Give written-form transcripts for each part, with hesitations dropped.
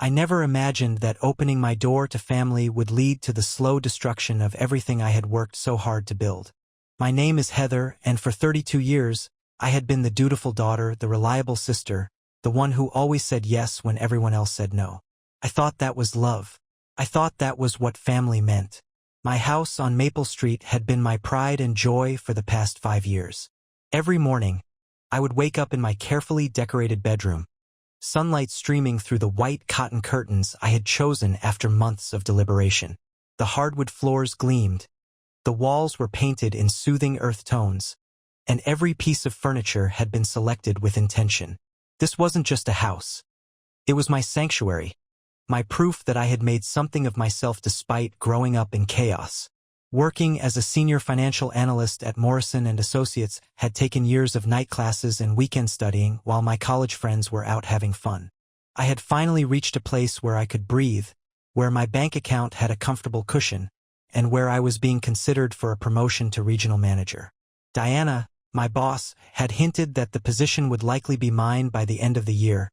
I never imagined that opening my door to family would lead to the slow destruction of everything I had worked so hard to build. My name is Heather, and for 32 years, I had been the dutiful daughter, the reliable sister, the one who always said yes when everyone else said no. I thought that was love. I thought that was what family meant. My house on Maple Street had been my pride and joy for the past 5 years. Every morning, I would wake up in my carefully decorated bedroom, sunlight streaming through the white cotton curtains I had chosen after months of deliberation. The hardwood floors gleamed, the walls were painted in soothing earth tones, and every piece of furniture had been selected with intention. This wasn't just a house. It was my sanctuary, my proof that I had made something of myself despite growing up in chaos. Working as a senior financial analyst at Morrison & Associates had taken years of night classes and weekend studying while my college friends were out having fun. I had finally reached a place where I could breathe, where my bank account had a comfortable cushion, and where I was being considered for a promotion to regional manager. Diana, my boss, had hinted that the position would likely be mine by the end of the year,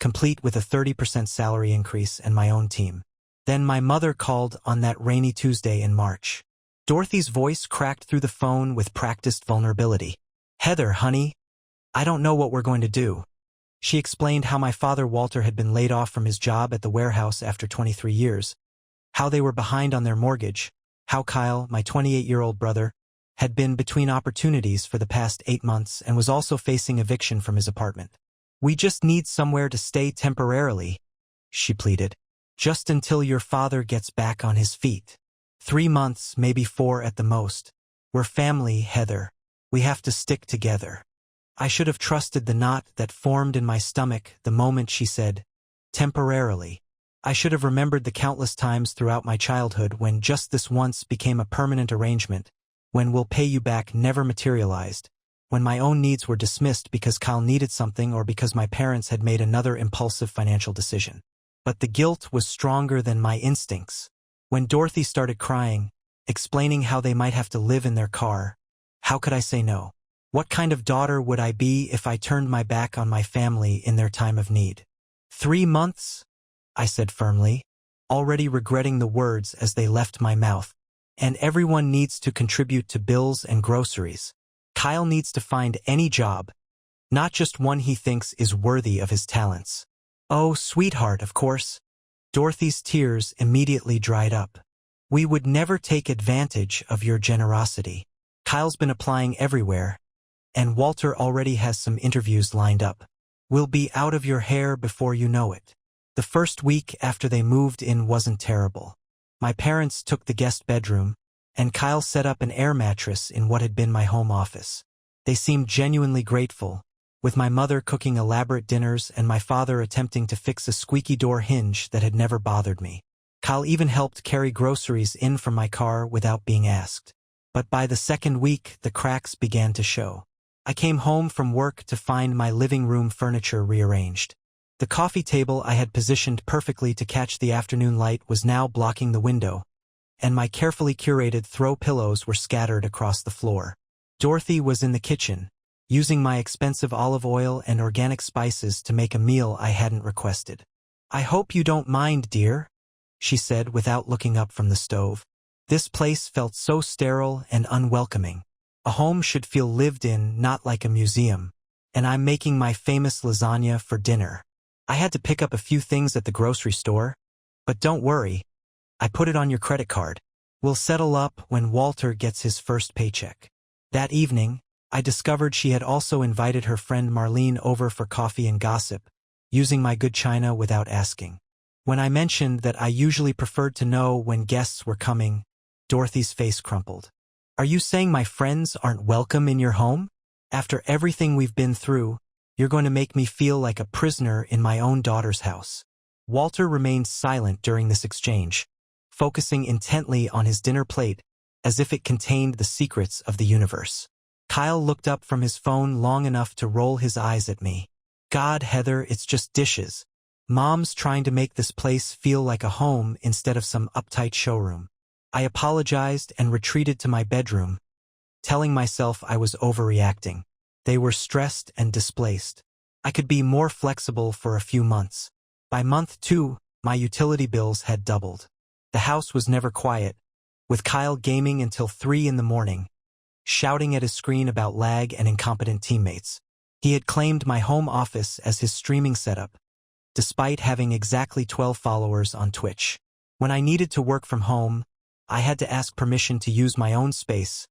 complete with a 30% salary increase and my own team. Then my mother called on that rainy Tuesday in March. Dorothy's voice cracked through the phone with practiced vulnerability. "Heather, honey, I don't know what we're going to do." She explained how my father Walter had been laid off from his job at the warehouse after 23 years, how they were behind on their mortgage, how Kyle, my 28-year-old brother, had been between opportunities for the past 8 months and was also facing eviction from his apartment. "We just need somewhere to stay temporarily," she pleaded, "just until your father gets back on his feet. 3 months, maybe 4 at the most. We're family, Heather. We have to stick together." I should have trusted the knot that formed in my stomach the moment she said, "temporarily." I should have remembered the countless times throughout my childhood when just this once became a permanent arrangement, when "we'll pay you back" never materialized, when my own needs were dismissed because Kyle needed something or because my parents had made another impulsive financial decision. But the guilt was stronger than my instincts. When Dorothy started crying, explaining how they might have to live in their car, how could I say no? What kind of daughter would I be if I turned my back on my family in their time of need? 3 months? I said firmly, already regretting the words as they left my mouth. And everyone needs to contribute to bills and groceries. Kyle needs to find any job, not just one he thinks is worthy of his talents. "Oh, sweetheart, of course." Dorothy's tears immediately dried up. "We would never take advantage of your generosity. Kyle's been applying everywhere, and Walter already has some interviews lined up. We'll be out of your hair before you know it." The first week after they moved in wasn't terrible. My parents took the guest bedroom, and Kyle set up an air mattress in what had been my home office. They seemed genuinely grateful, with my mother cooking elaborate dinners and my father attempting to fix a squeaky door hinge that had never bothered me. Kyle even helped carry groceries in from my car without being asked. But by the second week, the cracks began to show. I came home from work to find my living room furniture rearranged. The coffee table I had positioned perfectly to catch the afternoon light was now blocking the window, and my carefully curated throw pillows were scattered across the floor. Dorothy was in the kitchen, using my expensive olive oil and organic spices to make a meal I hadn't requested. "I hope you don't mind, dear," she said without looking up from the stove. This place felt so sterile and unwelcoming. A home should feel lived in, not like a museum. And I'm making my famous lasagna for dinner. I had to pick up a few things at the grocery store, but don't worry, I put it on your credit card. We'll settle up when Walter gets his first paycheck. That evening, I discovered she had also invited her friend Marlene over for coffee and gossip, using my good china without asking. When I mentioned that I usually preferred to know when guests were coming, Dorothy's face crumpled. "Are you saying my friends aren't welcome in your home? After everything we've been through, you're going to make me feel like a prisoner in my own daughter's house." Walter remained silent during this exchange, focusing intently on his dinner plate as if it contained the secrets of the universe. Kyle looked up from his phone long enough to roll his eyes at me. "God, Heather, it's just dishes. Mom's trying to make this place feel like a home instead of some uptight showroom." I apologized and retreated to my bedroom, telling myself I was overreacting. They were stressed and displaced. I could be more flexible for a few months. By month 2, My utility bills had doubled. The house was never quiet, with Kyle gaming until 3 in the morning, shouting at his screen about lag and incompetent teammates. He had claimed my home office as his streaming setup, despite having exactly 12 followers on Twitch. When I needed to work from home, I had to ask permission to use my own space,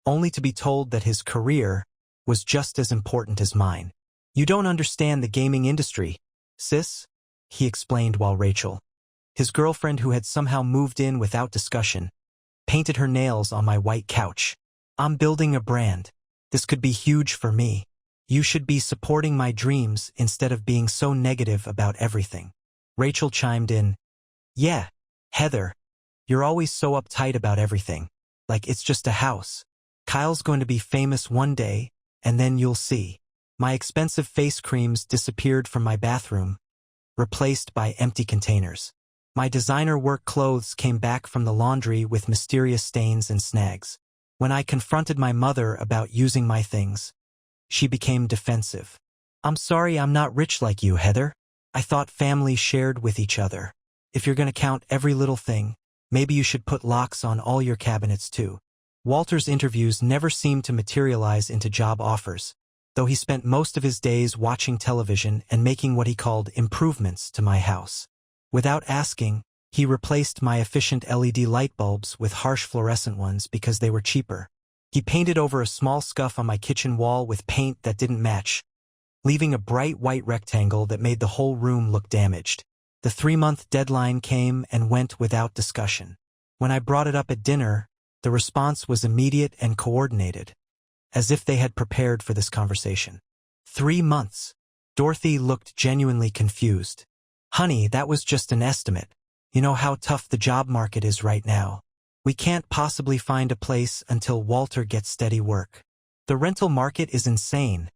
only to be told that his career was just as important as mine. "You don't understand the gaming industry, sis," he explained while Rachel, his girlfriend who had somehow moved in without discussion, painted her nails on my white couch. "I'm building a brand. This could be huge for me. You should be supporting my dreams instead of being so negative about everything." Rachel chimed in, "Yeah, Heather, you're always so uptight about everything. Like it's just a house. Kyle's going to be famous one day, and then you'll see." My expensive face creams disappeared from my bathroom, replaced by empty containers. My designer work clothes came back from the laundry with mysterious stains and snags. When I confronted my mother about using my things, she became defensive. "I'm sorry I'm not rich like you, Heather. I thought families shared with each other. If you're going to count every little thing, maybe you should put locks on all your cabinets too." Walter's interviews never seemed to materialize into job offers, though he spent most of his days watching television and making what he called improvements to my house. Without asking, he replaced my efficient LED light bulbs with harsh fluorescent ones because they were cheaper. He painted over a small scuff on my kitchen wall with paint that didn't match, leaving a bright white rectangle that made the whole room look damaged. The 3-month deadline came and went without discussion. When I brought it up at dinner, the response was immediate and coordinated, as if they had prepared for this conversation. 3 months. Dorothy looked genuinely confused. "Honey, that was just an estimate. You know how tough the job market is right now. We can't possibly find a place until Walter gets steady work." "The rental market is insane,"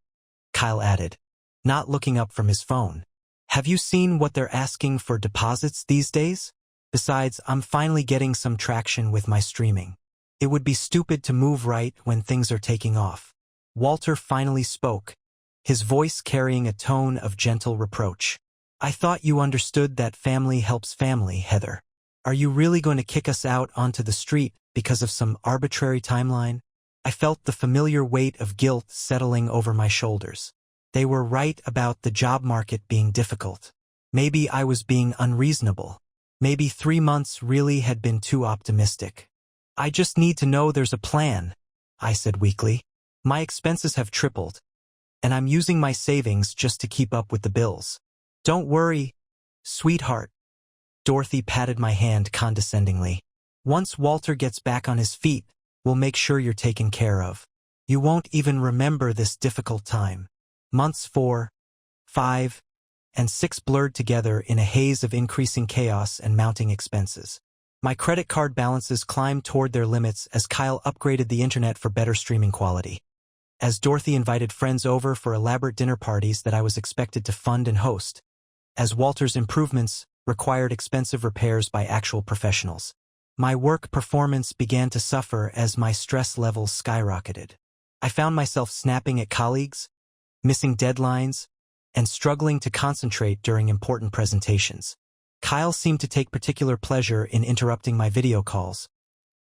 Kyle added, not looking up from his phone. "Have you seen what they're asking for deposits these days? Besides, I'm finally getting some traction with my streaming. It would be stupid to move right when things are taking off." Walter finally spoke, his voice carrying a tone of gentle reproach. "I thought you understood that family helps family, Heather. Are you really going to kick us out onto the street because of some arbitrary timeline?" I felt the familiar weight of guilt settling over my shoulders. They were right about the job market being difficult. Maybe I was being unreasonable. Maybe 3 months really had been too optimistic. "I just need to know there's a plan," I said weakly. "My expenses have tripled, and I'm using my savings just to keep up with the bills." "Don't worry, sweetheart." Dorothy patted my hand condescendingly. "Once Walter gets back on his feet, we'll make sure you're taken care of. You won't even remember this difficult time." Months 4, 5, and 6 blurred together in a haze of increasing chaos and mounting expenses. My credit card balances climbed toward their limits as Kyle upgraded the internet for better streaming quality, as Dorothy invited friends over for elaborate dinner parties that I was expected to fund and host, as Walter's improvements required expensive repairs by actual professionals. My work performance began to suffer as my stress levels skyrocketed. I found myself snapping at colleagues, missing deadlines, and struggling to concentrate during important presentations. Kyle seemed to take particular pleasure in interrupting my video calls,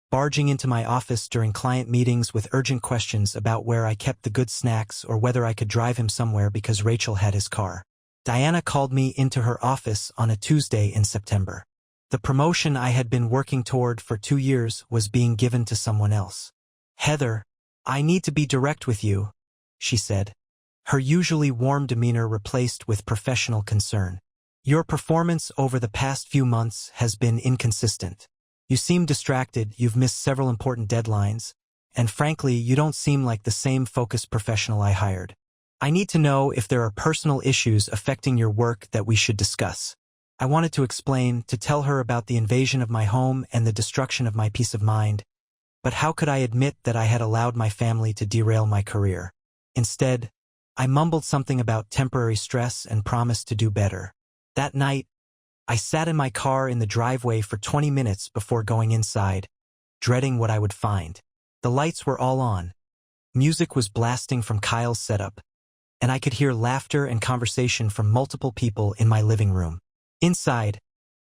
barging into my office during client meetings with urgent questions about where I kept the good snacks or whether I could drive him somewhere because Rachel had his car. Diana called me into her office on a Tuesday in September. The promotion I had been working toward for 2 years was being given to someone else. "Heather, I need to be direct with you," she said, her usually warm demeanor replaced with professional concern. "Your performance over the past few months has been inconsistent. You seem distracted, you've missed several important deadlines, and frankly, you don't seem like the same focused professional I hired. I need to know if there are personal issues affecting your work that we should discuss." I wanted to explain, to tell her about the invasion of my home and the destruction of my peace of mind, but how could I admit that I had allowed my family to derail my career? Instead, I mumbled something about temporary stress and promised to do better. That night, I sat in my car in the driveway for 20 minutes before going inside, dreading what I would find. The lights were all on. Music was blasting from Kyle's setup, and I could hear laughter and conversation from multiple people in my living room. Inside,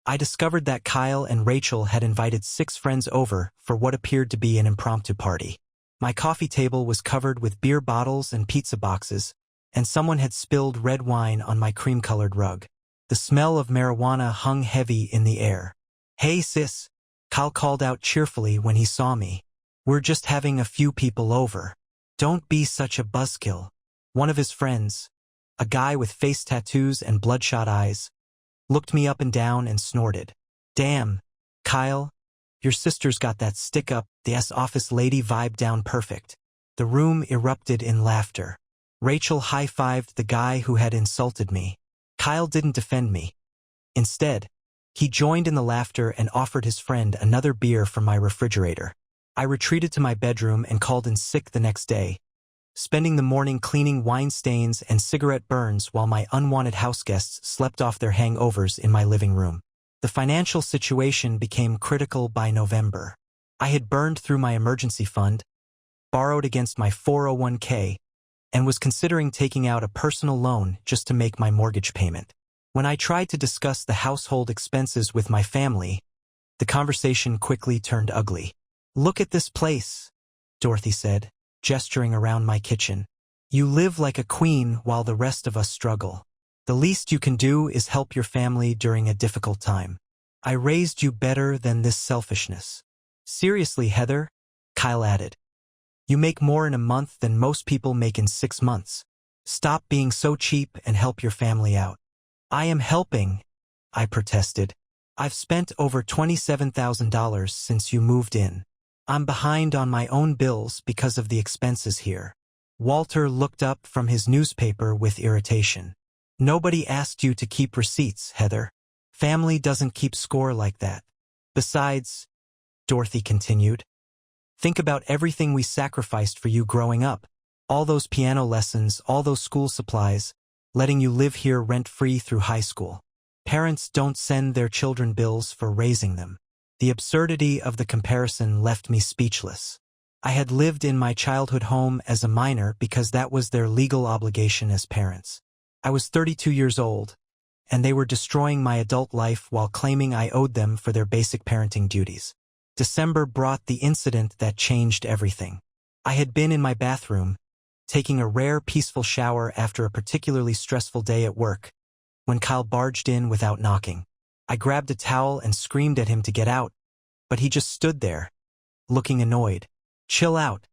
I discovered that Kyle and Rachel had invited 6 friends over for what appeared to be an impromptu party. My coffee table was covered with beer bottles and pizza boxes, and someone had spilled red wine on my cream-colored rug. The smell of marijuana hung heavy in the air. "Hey, sis," Kyle called out cheerfully when he saw me. "We're just having a few people over. Don't be such a buzzkill." One of his friends, a guy with face tattoos and bloodshot eyes, looked me up and down and snorted. "Damn, Kyle, your sister's got that stick-up, the office lady vibe down perfect." The room erupted in laughter. Rachel high-fived the guy who had insulted me. Kyle didn't defend me. Instead, he joined in the laughter and offered his friend another beer from my refrigerator. I retreated to my bedroom and called in sick the next day, spending the morning cleaning wine stains and cigarette burns while my unwanted houseguests slept off their hangovers in my living room. The financial situation became critical by November. I had burned through my emergency fund, borrowed against my 401k, and was considering taking out a personal loan just to make my mortgage payment. When I tried to discuss the household expenses with my family, the conversation quickly turned ugly. "Look at this place," Dorothy said, gesturing around my kitchen. "You live like a queen while the rest of us struggle. The least you can do is help your family during a difficult time. I raised you better than this selfishness." "Seriously, Heather," Kyle added. "You make more in a month than most people make in 6 months. Stop being so cheap and help your family out." "I am helping," I protested. "I've spent over $27,000 since you moved in. I'm behind on my own bills because of the expenses here." Walter looked up from his newspaper with irritation. "Nobody asked you to keep receipts, Heather. Family doesn't keep score like that. Besides," Dorothy continued, "think about everything we sacrificed for you growing up. All those piano lessons, all those school supplies, letting you live here rent-free through high school. Parents don't send their children bills for raising them." The absurdity of the comparison left me speechless. I had lived in my childhood home as a minor because that was their legal obligation as parents. I was 32 years old, and they were destroying my adult life while claiming I owed them for their basic parenting duties. December brought the incident that changed everything. I had been in my bathroom, taking a rare peaceful shower after a particularly stressful day at work, when Kyle barged in without knocking. I grabbed a towel and screamed at him to get out, but he just stood there, looking annoyed. "Chill out.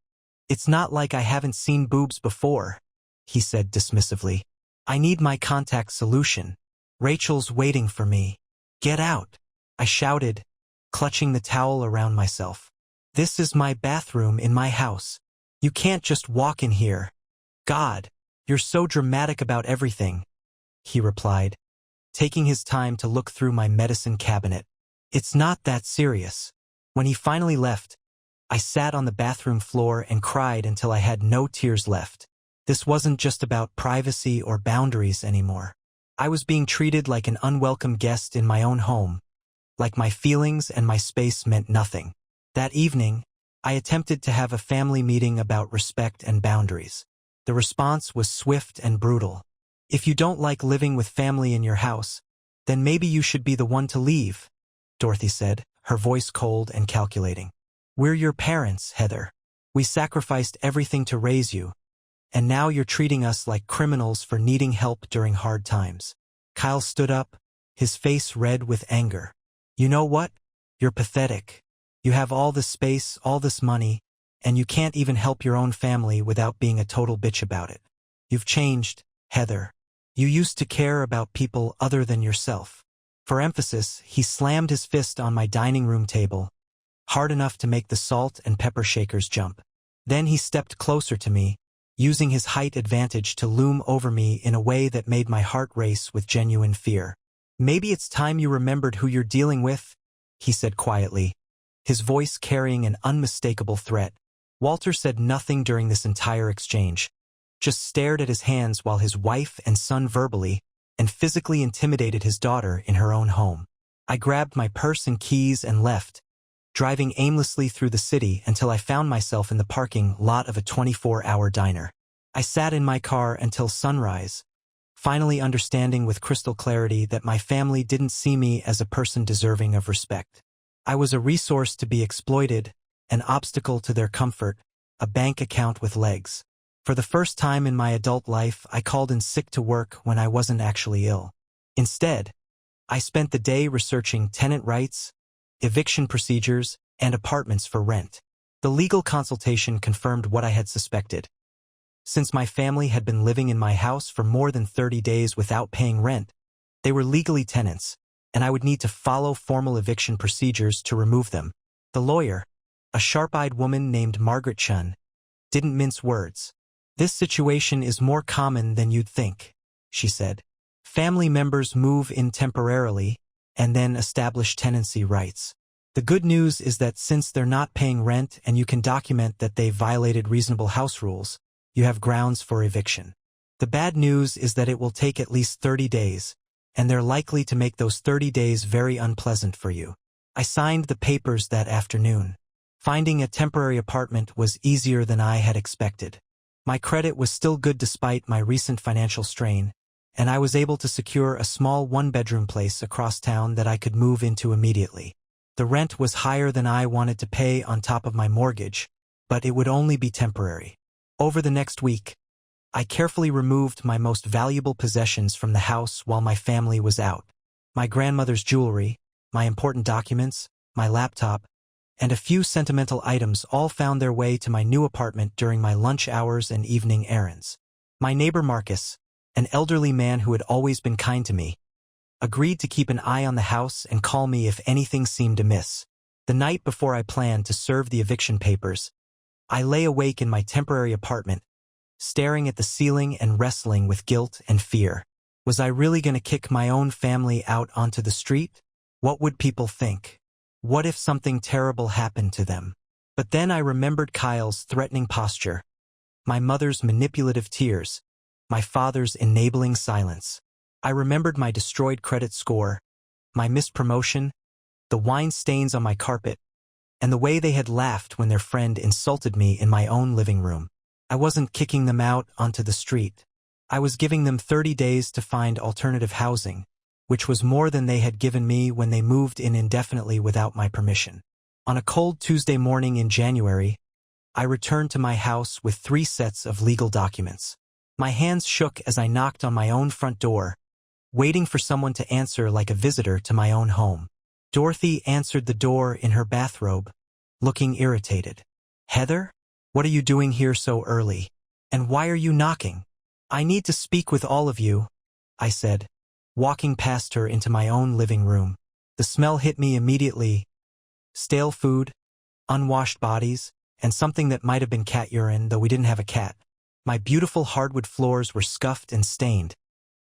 It's not like I haven't seen boobs before," he said dismissively. "I need my contact solution. Rachel's waiting for me." "Get out," I shouted, clutching the towel around myself. "This is my bathroom in my house. You can't just walk in here." "God, you're so dramatic about everything," he replied, taking his time to look through my medicine cabinet. "It's not that serious." When he finally left, I sat on the bathroom floor and cried until I had no tears left. This wasn't just about privacy or boundaries anymore. I was being treated like an unwelcome guest in my own home, like my feelings and my space meant nothing. That evening, I attempted to have a family meeting about respect and boundaries. The response was swift and brutal. "If you don't like living with family in your house, then maybe you should be the one to leave," Dorothy said, her voice cold and calculating. "We're your parents, Heather. We sacrificed everything to raise you, and now you're treating us like criminals for needing help during hard times." Kyle stood up, his face red with anger. "You know what? You're pathetic. You have all this space, all this money, and you can't even help your own family without being a total bitch about it. You've changed, Heather. You used to care about people other than yourself." For emphasis, he slammed his fist on my dining room table, hard enough to make the salt and pepper shakers jump. Then he stepped closer to me, using his height advantage to loom over me in a way that made my heart race with genuine fear. "Maybe it's time you remembered who you're dealing with," he said quietly, his voice carrying an unmistakable threat. Walter said nothing during this entire exchange, just stared at his hands while his wife and son verbally and physically intimidated his daughter in her own home. I grabbed my purse and keys and left, driving aimlessly through the city until I found myself in the parking lot of a 24-hour diner. I sat in my car until sunrise, finally understanding with crystal clarity that my family didn't see me as a person deserving of respect. I was a resource to be exploited, an obstacle to their comfort, a bank account with legs. For the first time in my adult life, I called in sick to work when I wasn't actually ill. Instead, I spent the day researching tenant rights, eviction procedures, and apartments for rent. The legal consultation confirmed what I had suspected. Since my family had been living in my house for more than 30 days without paying rent, they were legally tenants, and I would need to follow formal eviction procedures to remove them. The lawyer, a sharp-eyed woman named Margaret Chun, didn't mince words. "This situation is more common than you'd think," she said. "Family members move in temporarily and then establish tenancy rights. The good news is that since they're not paying rent and you can document that they violated reasonable house rules, you have grounds for eviction. The bad news is that it will take at least 30 days, and they're likely to make those 30 days very unpleasant for you." I signed the papers that afternoon. Finding a temporary apartment was easier than I had expected. My credit was still good despite my recent financial strain, and I was able to secure a small one-bedroom place across town that I could move into immediately. The rent was higher than I wanted to pay on top of my mortgage, but it would only be temporary. Over the next week, I carefully removed my most valuable possessions from the house while my family was out. My grandmother's jewelry, my important documents, my laptop, and a few sentimental items all found their way to my new apartment during my lunch hours and evening errands. My neighbor Marcus, an elderly man who had always been kind to me, agreed to keep an eye on the house and call me if anything seemed amiss. The night before I planned to serve the eviction papers, I lay awake in my temporary apartment, staring at the ceiling and wrestling with guilt and fear. Was I really going to kick my own family out onto the street? What would people think? What if something terrible happened to them? But then I remembered Kyle's threatening posture, my mother's manipulative tears, my father's enabling silence. I remembered my destroyed credit score, my missed promotion, the wine stains on my carpet, and the way they had laughed when their friend insulted me in my own living room. I wasn't kicking them out onto the street. I was giving them 30 days to find alternative housing, which was more than they had given me when they moved in indefinitely without my permission. On a cold Tuesday morning in January, I returned to my house with 3 sets of legal documents. My hands shook as I knocked on my own front door, waiting for someone to answer like a visitor to my own home. Dorothy answered the door in her bathrobe, looking irritated. "Heather? What are you doing here so early? And why are you knocking?" "I need to speak with all of you," I said, walking past her into my own living room. The smell hit me immediately. Stale food, unwashed bodies, and something that might have been cat urine, though we didn't have a cat. My beautiful hardwood floors were scuffed and stained.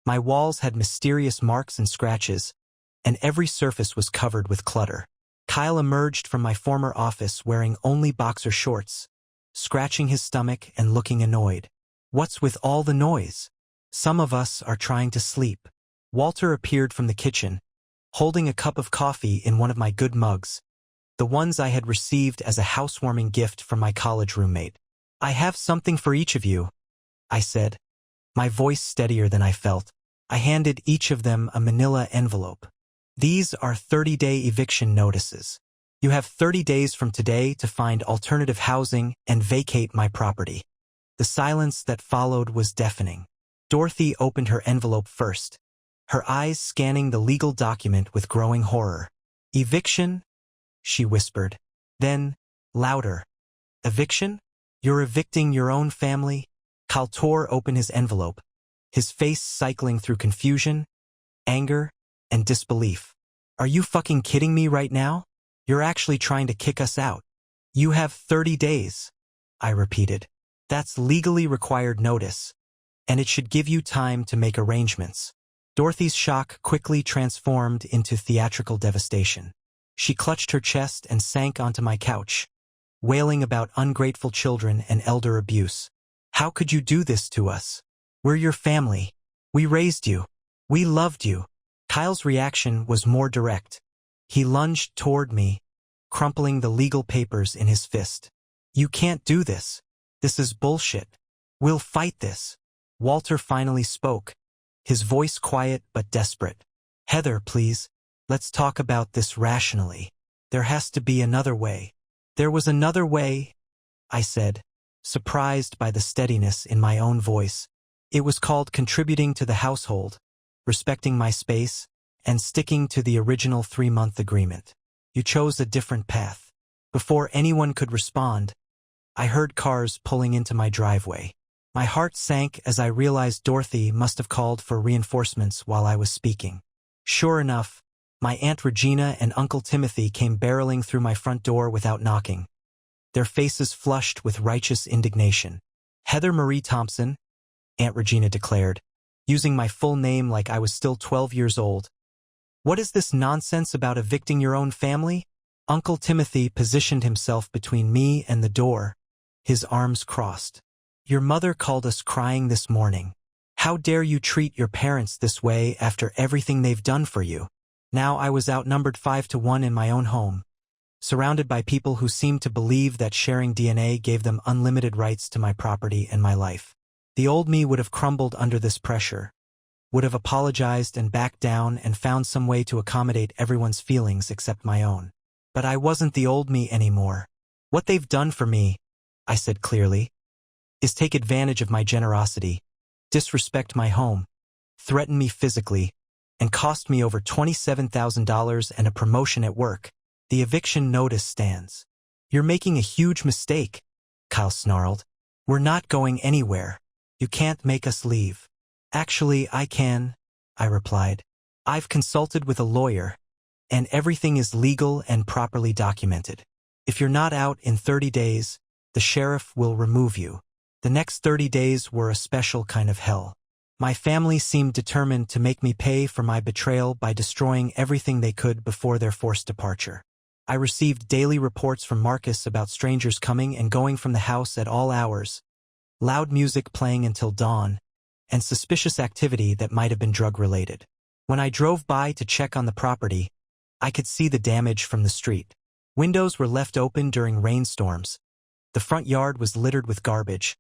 My walls had mysterious marks and scratches, and every surface was covered with clutter. Kyle emerged from my former office wearing only boxer shorts, scratching his stomach and looking annoyed. "What's with all the noise? Some of us are trying to sleep." Walter appeared from the kitchen, holding a cup of coffee in one of my good mugs, the ones I had received as a housewarming gift from my college roommate. "I have something for each of you," I said, my voice steadier than I felt. I handed each of them a manila envelope. "These are 30-day eviction notices. You have 30 days from today to find alternative housing and vacate my property." The silence that followed was deafening. Dorothy opened her envelope first, her eyes scanning the legal document with growing horror. "Eviction?" she whispered. Then, louder, "Eviction? You're evicting your own family?" Kyle tore open his envelope, his face cycling through confusion, anger, and disbelief. "Are you fucking kidding me right now? You're actually trying to kick us out." "You have 30 days, I repeated. "That's legally required notice, and it should give you time to make arrangements." Dorothy's shock quickly transformed into theatrical devastation. She clutched her chest and sank onto my couch, wailing about ungrateful children and elder abuse. "How could you do this to us? We're your family. We raised you. We loved you." Kyle's reaction was more direct. He lunged toward me, crumpling the legal papers in his fist. "You can't do this. This is bullshit. We'll fight this." Walter finally spoke, his voice quiet but desperate. "Heather, please, let's talk about this rationally. There has to be another way." "There was another way," I said, surprised by the steadiness in my own voice. "It was called contributing to the household, respecting my space, and sticking to the original 3-month agreement. You chose a different path." Before anyone could respond, I heard cars pulling into my driveway. My heart sank as I realized Dorothy must have called for reinforcements while I was speaking. Sure enough, my Aunt Regina and Uncle Timothy came barreling through my front door without knocking, their faces flushed with righteous indignation. "Heather Marie Thompson," Aunt Regina declared, using my full name like I was still 12 years old. "What is this nonsense about evicting your own family?" Uncle Timothy positioned himself between me and the door, his arms crossed. "Your mother called us crying this morning. How dare you treat your parents this way after everything they've done for you?" Now I was outnumbered 5-1 in my own home, surrounded by people who seemed to believe that sharing DNA gave them unlimited rights to my property and my life. The old me would have crumbled under this pressure, would have apologized and backed down and found some way to accommodate everyone's feelings except my own. But I wasn't the old me anymore. "What they've done for me," I said clearly, "is take advantage of my generosity, disrespect my home, threaten me physically, and cost me over $27,000 and a promotion at work. The eviction notice stands." "You're making a huge mistake," Kyle snarled. "We're not going anywhere. You can't make us leave." "Actually, I can," I replied. "I've consulted with a lawyer, and everything is legal and properly documented. If you're not out in 30 days, the sheriff will remove you." The next 30 days were a special kind of hell. My family seemed determined to make me pay for my betrayal by destroying everything they could before their forced departure. I received daily reports from Marcus about strangers coming and going from the house at all hours, loud music playing until dawn, and suspicious activity that might have been drug-related. When I drove by to check on the property, I could see the damage from the street. Windows were left open during rainstorms, the front yard was littered with garbage,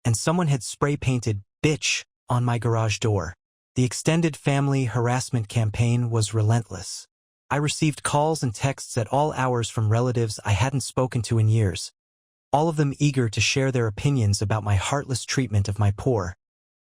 and someone had spray-painted "bitch" on my garage door. The extended family harassment campaign was relentless. I received calls and texts at all hours from relatives I hadn't spoken to in years, all of them eager to share their opinions about my heartless treatment of my poor,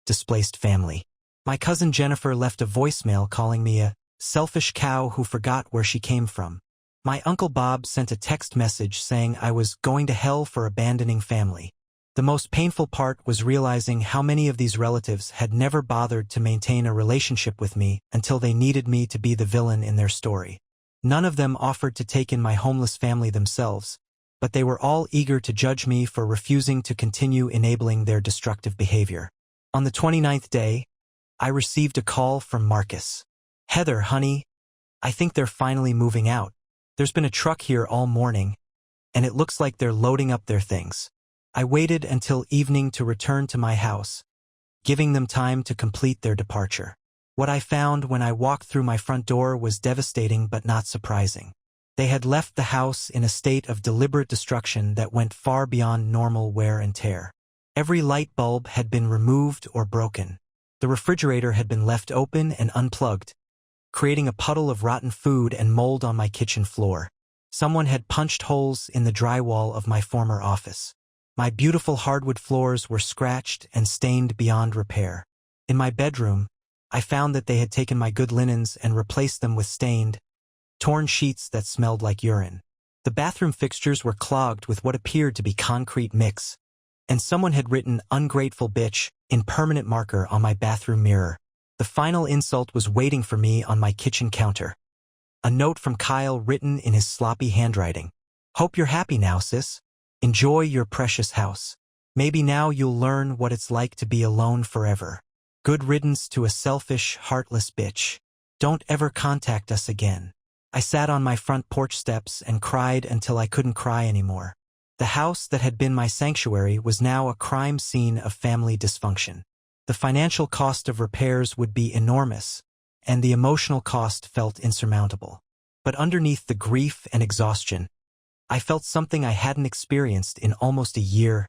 displaced family. My cousin Jennifer left a voicemail calling me a selfish cow who forgot where she came from. My Uncle Bob sent a text message saying I was going to hell for abandoning family. The most painful part was realizing how many of these relatives had never bothered to maintain a relationship with me until they needed me to be the villain in their story. None of them offered to take in my homeless family themselves, but they were all eager to judge me for refusing to continue enabling their destructive behavior. On the 29th day, I received a call from Marcus. "Heather, honey, I think they're finally moving out. There's been a truck here all morning, and it looks like they're loading up their things." I waited until evening to return to my house, giving them time to complete their departure. What I found when I walked through my front door was devastating but not surprising. They had left the house in a state of deliberate destruction that went far beyond normal wear and tear. Every light bulb had been removed or broken. The refrigerator had been left open and unplugged, creating a puddle of rotten food and mold on my kitchen floor. Someone had punched holes in the drywall of my former office. My beautiful hardwood floors were scratched and stained beyond repair. In my bedroom, I found that they had taken my good linens and replaced them with stained, torn sheets that smelled like urine. The bathroom fixtures were clogged with what appeared to be concrete mix, and someone had written "ungrateful bitch" in permanent marker on my bathroom mirror. The final insult was waiting for me on my kitchen counter. A note from Kyle written in his sloppy handwriting. "Hope you're happy now, sis. Enjoy your precious house. Maybe now you'll learn what it's like to be alone forever. Good riddance to a selfish, heartless bitch. Don't ever contact us again." I sat on my front porch steps and cried until I couldn't cry anymore. The house that had been my sanctuary was now a crime scene of family dysfunction. The financial cost of repairs would be enormous, and the emotional cost felt insurmountable. But underneath the grief and exhaustion, I felt something I hadn't experienced in almost a year: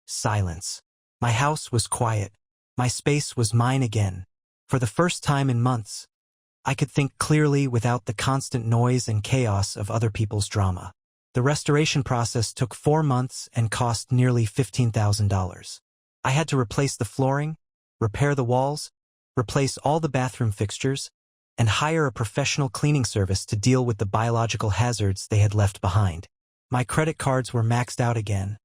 silence. My house was quiet. My space was mine again. For the first time in months, I could think clearly without the constant noise and chaos of other people's drama. The restoration process took 4 months and cost nearly $15,000. I had to replace the flooring, repair the walls, replace all the bathroom fixtures, and hire a professional cleaning service to deal with the biological hazards they had left behind. My credit cards were maxed out again,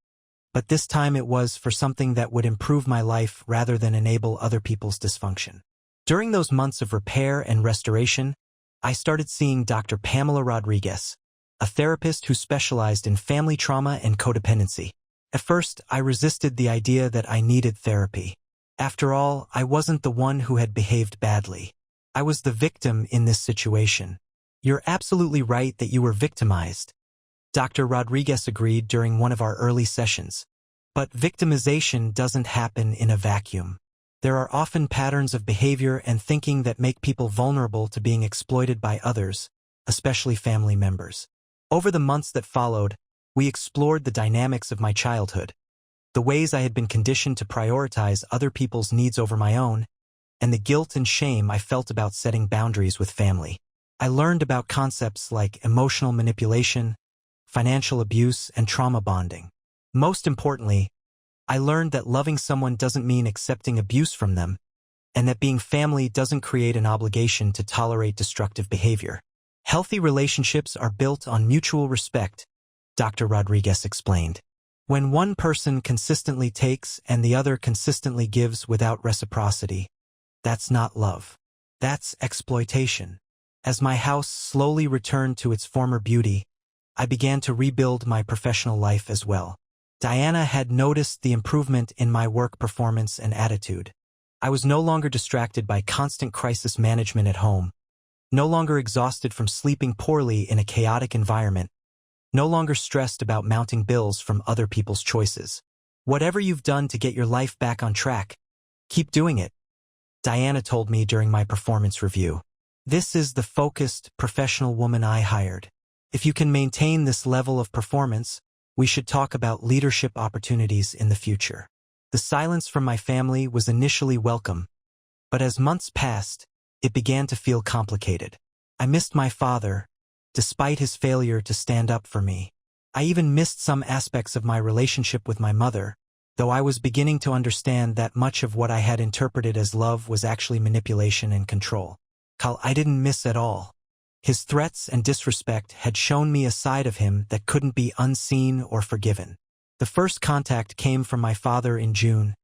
but this time it was for something that would improve my life rather than enable other people's dysfunction. During those months of repair and restoration, I started seeing Dr. Pamela Rodriguez, a therapist who specialized in family trauma and codependency. At first, I resisted the idea that I needed therapy. After all, I wasn't the one who had behaved badly. I was the victim in this situation. You're absolutely right that you were victimized. Dr. Rodriguez agreed during one of our early sessions. But victimization doesn't happen in a vacuum. There are often patterns of behavior and thinking that make people vulnerable to being exploited by others, especially family members. Over the months that followed, we explored the dynamics of my childhood, the ways I had been conditioned to prioritize other people's needs over my own, and the guilt and shame I felt about setting boundaries with family. I learned about concepts like emotional manipulation, financial abuse, and trauma bonding. Most importantly, I learned that loving someone doesn't mean accepting abuse from them, and that being family doesn't create an obligation to tolerate destructive behavior. Healthy relationships are built on mutual respect, Dr. Rodriguez explained. When one person consistently takes and the other consistently gives without reciprocity, that's not love. That's exploitation. As my house slowly returned to its former beauty, I began to rebuild my professional life as well. Diana had noticed the improvement in my work performance and attitude. I was no longer distracted by constant crisis management at home, no longer exhausted from sleeping poorly in a chaotic environment, no longer stressed about mounting bills from other people's choices. Whatever you've done to get your life back on track, keep doing it, Diana told me during my performance review. This is the focused, professional woman I hired. If you can maintain this level of performance, we should talk about leadership opportunities in the future. The silence from my family was initially welcome, but as months passed, it began to feel complicated. I missed my father, despite his failure to stand up for me. I even missed some aspects of my relationship with my mother, though I was beginning to understand that much of what I had interpreted as love was actually manipulation and control. I didn't miss at all. His threats and disrespect had shown me a side of him that couldn't be unseen or forgiven. The first contact came from my father in June,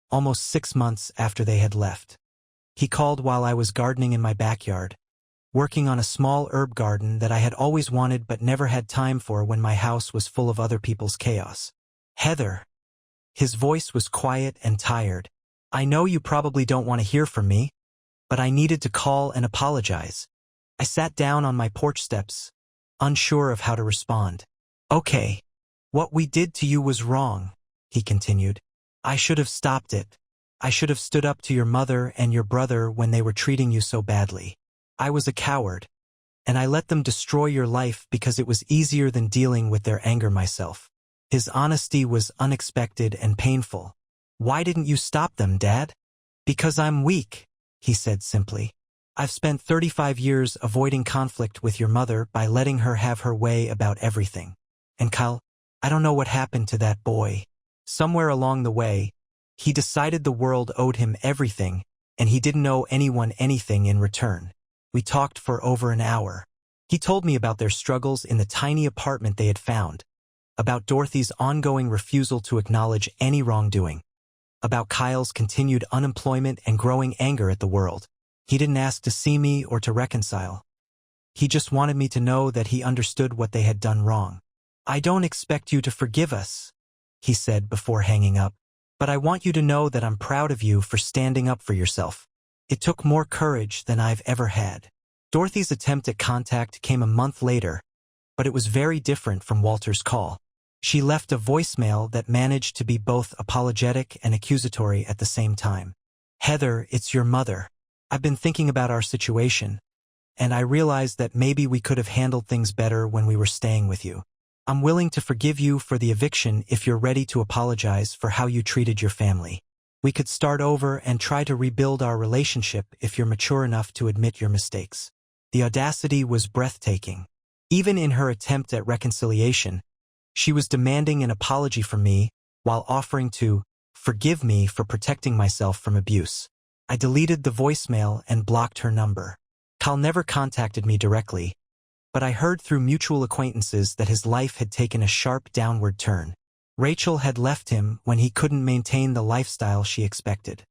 almost 6 months after they had left. He called while I was gardening in my backyard, working on a small herb garden that I had always wanted but never had time for when my house was full of other people's chaos. Heather. His voice was quiet and tired. I know you probably don't want to hear from me, but I needed to call and apologize. I sat down on my porch steps, unsure of how to respond. Okay. What we did to you was wrong, he continued. I should have stopped it. I should have stood up to your mother and your brother when they were treating you so badly. I was a coward, and I let them destroy your life because it was easier than dealing with their anger myself. His honesty was unexpected and painful. Why didn't you stop them, Dad? Because I'm weak, he said simply. I've spent 35 years avoiding conflict with your mother by letting her have her way about everything. And Kyle, I don't know what happened to that boy. Somewhere along the way, he decided the world owed him everything, and he didn't owe anyone anything in return. We talked for over an hour. He told me about their struggles in the tiny apartment they had found, about Dorothy's ongoing refusal to acknowledge any wrongdoing, about Kyle's continued unemployment and growing anger at the world. He didn't ask to see me or to reconcile. He just wanted me to know that he understood what they had done wrong. I don't expect you to forgive us, he said before hanging up, but I want you to know that I'm proud of you for standing up for yourself. It took more courage than I've ever had. Dorothy's attempt at contact came a month later, but it was very different from Walter's call. She left a voicemail that managed to be both apologetic and accusatory at the same time. Heather, it's your mother. I've been thinking about our situation, and I realized that maybe we could have handled things better when we were staying with you. I'm willing to forgive you for the eviction if you're ready to apologize for how you treated your family. We could start over and try to rebuild our relationship if you're mature enough to admit your mistakes. The audacity was breathtaking. Even in her attempt at reconciliation, she was demanding an apology from me while offering to forgive me for protecting myself from abuse. I deleted the voicemail and blocked her number. Kyle never contacted me directly, but I heard through mutual acquaintances that his life had taken a sharp downward turn. Rachel had left him when he couldn't maintain the lifestyle she expected.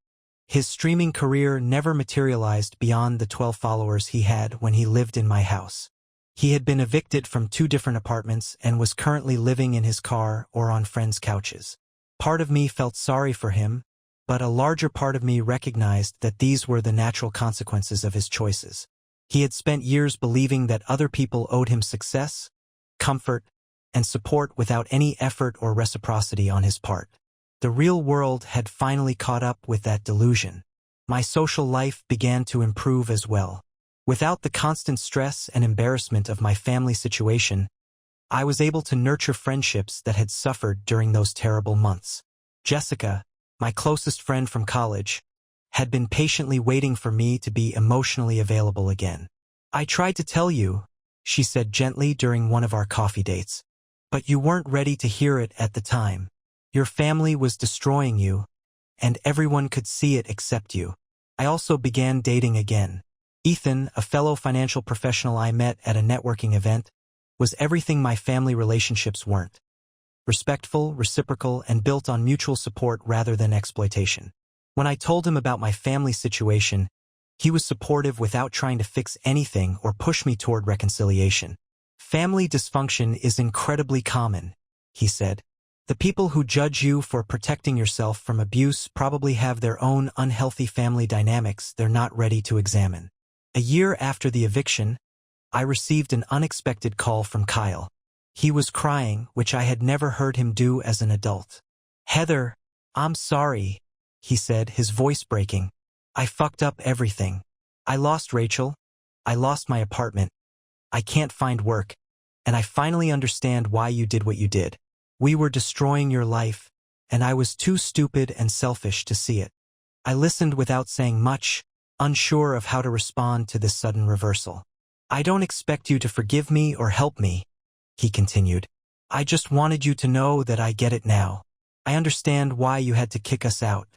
His streaming career never materialized beyond the 12 followers he had when he lived in my house. He had been evicted from 2 different apartments and was currently living in his car or on friends' couches. Part of me felt sorry for him, but a larger part of me recognized that these were the natural consequences of his choices. He had spent years believing that other people owed him success, comfort, and support without any effort or reciprocity on his part. The real world had finally caught up with that delusion. My social life began to improve as well. Without the constant stress and embarrassment of my family situation, I was able to nurture friendships that had suffered during those terrible months. Jessica, my closest friend from college, had been patiently waiting for me to be emotionally available again. "I tried to tell you," she said gently during one of our coffee dates, "but you weren't ready to hear it at the time. Your family was destroying you, and everyone could see it except you." I also began dating again. Ethan, a fellow financial professional I met at a networking event, was everything my family relationships weren't. Respectful, reciprocal, and built on mutual support rather than exploitation. When I told him about my family situation, he was supportive without trying to fix anything or push me toward reconciliation. "Family dysfunction is incredibly common," he said. "The people who judge you for protecting yourself from abuse probably have their own unhealthy family dynamics they're not ready to examine." A year after the eviction, I received an unexpected call from Kyle. He was crying, which I had never heard him do as an adult. "Heather, I'm sorry," he said, his voice breaking. "I fucked up everything. I lost Rachel. I lost my apartment. I can't find work. And I finally understand why you did what you did. We were destroying your life, and I was too stupid and selfish to see it." I listened without saying much, unsure of how to respond to this sudden reversal. "I don't expect you to forgive me or help me," he continued. "I just wanted you to know that I get it now. I understand why you had to kick us out.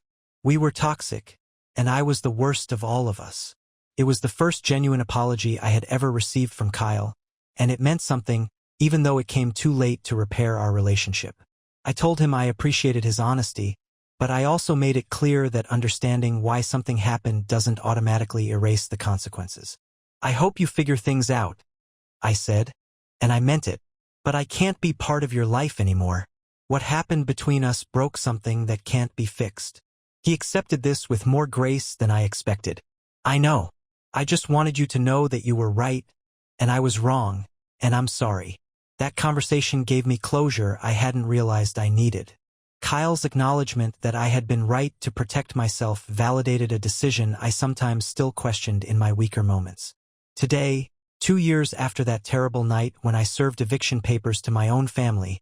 We were toxic, and I was the worst of all of us." It was the first genuine apology I had ever received from Kyle, and it meant something, even though it came too late to repair our relationship. I told him I appreciated his honesty, but I also made it clear that understanding why something happened doesn't automatically erase the consequences. "I hope you figure things out," I said, and I meant it, "but I can't be part of your life anymore. What happened between us broke something that can't be fixed." He accepted this with more grace than I expected. "I know. I just wanted you to know that you were right, and I was wrong, and I'm sorry." That conversation gave me closure I hadn't realized I needed. Kyle's acknowledgement that I had been right to protect myself validated a decision I sometimes still questioned in my weaker moments. Today, 2 years after that terrible night when I served eviction papers to my own family,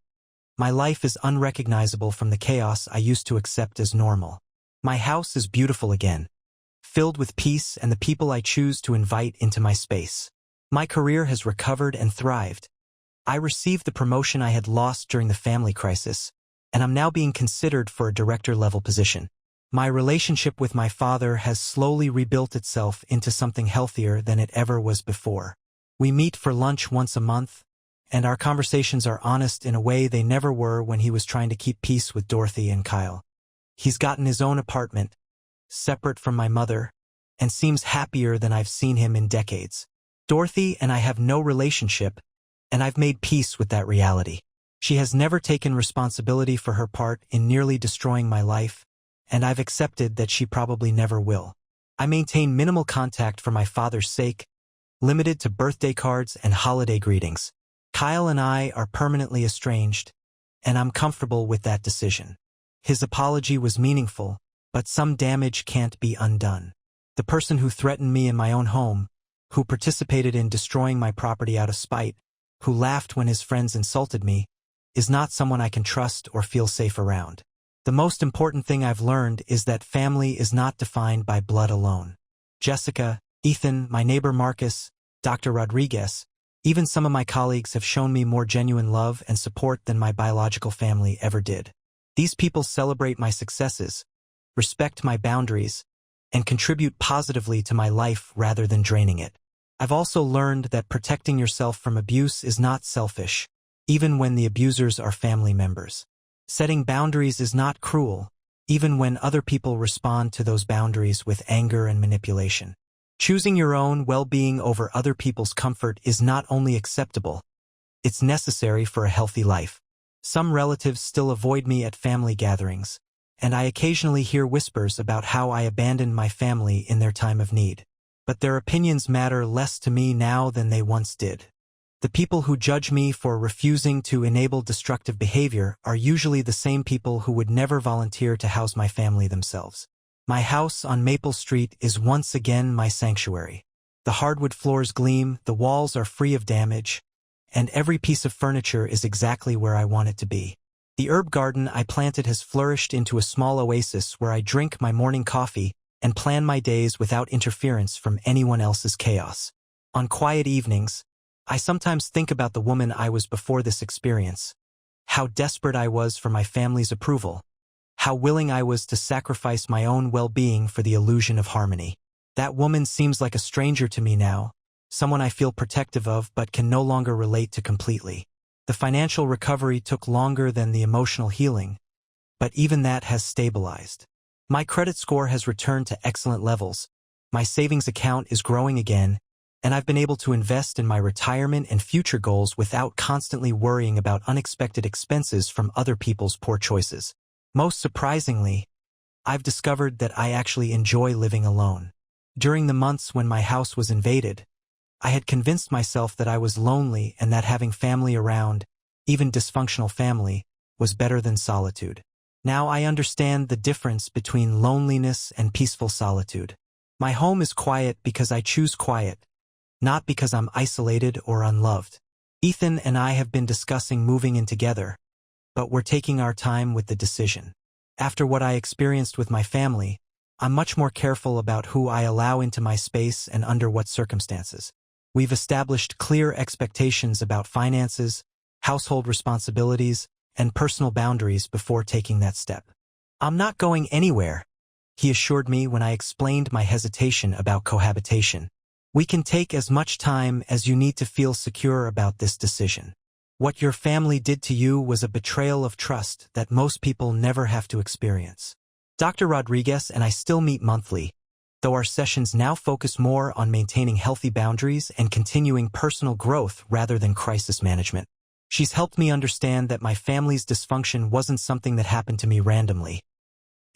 my life is unrecognizable from the chaos I used to accept as normal. My house is beautiful again, filled with peace and the people I choose to invite into my space. My career has recovered and thrived. I received the promotion I had lost during the family crisis, and I'm now being considered for a director-level position. My relationship with my father has slowly rebuilt itself into something healthier than it ever was before. We meet for lunch once a month, and our conversations are honest in a way they never were when he was trying to keep peace with Dorothy and Kyle. He's gotten his own apartment, separate from my mother, and seems happier than I've seen him in decades. Dorothy and I have no relationship, and I've made peace with that reality. She has never taken responsibility for her part in nearly destroying my life, and I've accepted that she probably never will. I maintain minimal contact for my father's sake, limited to birthday cards and holiday greetings. Kyle and I are permanently estranged, and I'm comfortable with that decision. His apology was meaningful, but some damage can't be undone. The person who threatened me in my own home, who participated in destroying my property out of spite, who laughed when his friends insulted me, is not someone I can trust or feel safe around. The most important thing I've learned is that family is not defined by blood alone. Jessica, Ethan, my neighbor Marcus, Dr. Rodriguez, even some of my colleagues have shown me more genuine love and support than my biological family ever did. These people celebrate my successes, respect my boundaries, and contribute positively to my life rather than draining it. I've also learned that protecting yourself from abuse is not selfish, even when the abusers are family members. Setting boundaries is not cruel, even when other people respond to those boundaries with anger and manipulation. Choosing your own well-being over other people's comfort is not only acceptable, it's necessary for a healthy life. Some relatives still avoid me at family gatherings, and I occasionally hear whispers about how I abandoned my family in their time of need. But their opinions matter less to me now than they once did. The people who judge me for refusing to enable destructive behavior are usually the same people who would never volunteer to house my family themselves. My house on Maple Street is once again my sanctuary. The hardwood floors gleam, the walls are free of damage, and every piece of furniture is exactly where I want it to be. The herb garden I planted has flourished into a small oasis where I drink my morning coffee and plan my days without interference from anyone else's chaos. On quiet evenings, I sometimes think about the woman I was before this experience, how desperate I was for my family's approval, how willing I was to sacrifice my own well-being for the illusion of harmony. That woman seems like a stranger to me now, someone I feel protective of but can no longer relate to completely. The financial recovery took longer than the emotional healing, but even that has stabilized. My credit score has returned to excellent levels, my savings account is growing again, and I've been able to invest in my retirement and future goals without constantly worrying about unexpected expenses from other people's poor choices. Most surprisingly, I've discovered that I actually enjoy living alone. During the months when my house was invaded, I had convinced myself that I was lonely and that having family around, even dysfunctional family, was better than solitude. Now I understand the difference between loneliness and peaceful solitude. My home is quiet because I choose quiet, not because I'm isolated or unloved. Ethan and I have been discussing moving in together, but we're taking our time with the decision. After what I experienced with my family, I'm much more careful about who I allow into my space and under what circumstances. We've established clear expectations about finances, household responsibilities, and personal boundaries before taking that step. I'm not going anywhere, he assured me when I explained my hesitation about cohabitation. We can take as much time as you need to feel secure about this decision. What your family did to you was a betrayal of trust that most people never have to experience. Dr. Rodriguez and I still meet monthly, though our sessions now focus more on maintaining healthy boundaries and continuing personal growth rather than crisis management. She's helped me understand that my family's dysfunction wasn't something that happened to me randomly.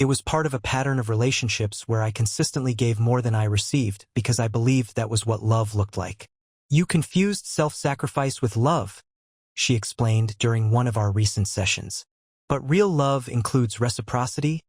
It was part of a pattern of relationships where I consistently gave more than I received because I believed that was what love looked like. You confused self-sacrifice with love, she explained during one of our recent sessions. But real love includes reciprocity,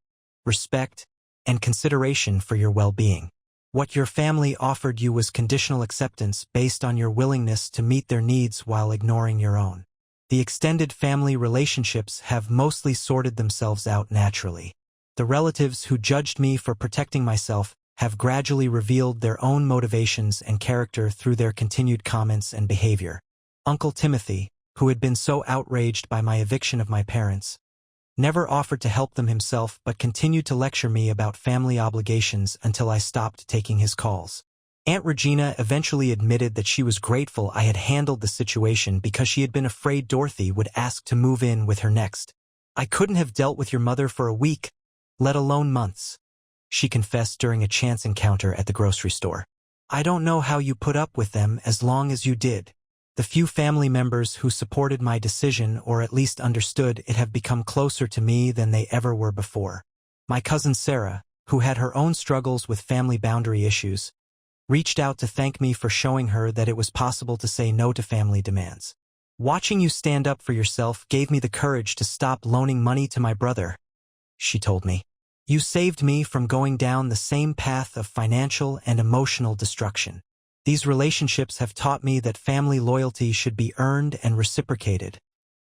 respect, and consideration for your well-being. What your family offered you was conditional acceptance based on your willingness to meet their needs while ignoring your own. The extended family relationships have mostly sorted themselves out naturally. The relatives who judged me for protecting myself have gradually revealed their own motivations and character through their continued comments and behavior. Uncle Timothy, who had been so outraged by my eviction of my parents, never offered to help them himself but continued to lecture me about family obligations until I stopped taking his calls. Aunt Regina eventually admitted that she was grateful I had handled the situation because she had been afraid Dorothy would ask to move in with her next. I couldn't have dealt with your mother for a week, let alone months, she confessed during a chance encounter at the grocery store. I don't know how you put up with them as long as you did. The few family members who supported my decision or at least understood it have become closer to me than they ever were before. My cousin Sarah, who had her own struggles with family boundary issues, reached out to thank me for showing her that it was possible to say no to family demands. Watching you stand up for yourself gave me the courage to stop loaning money to my brother, she told me. You saved me from going down the same path of financial and emotional destruction. These relationships have taught me that family loyalty should be earned and reciprocated,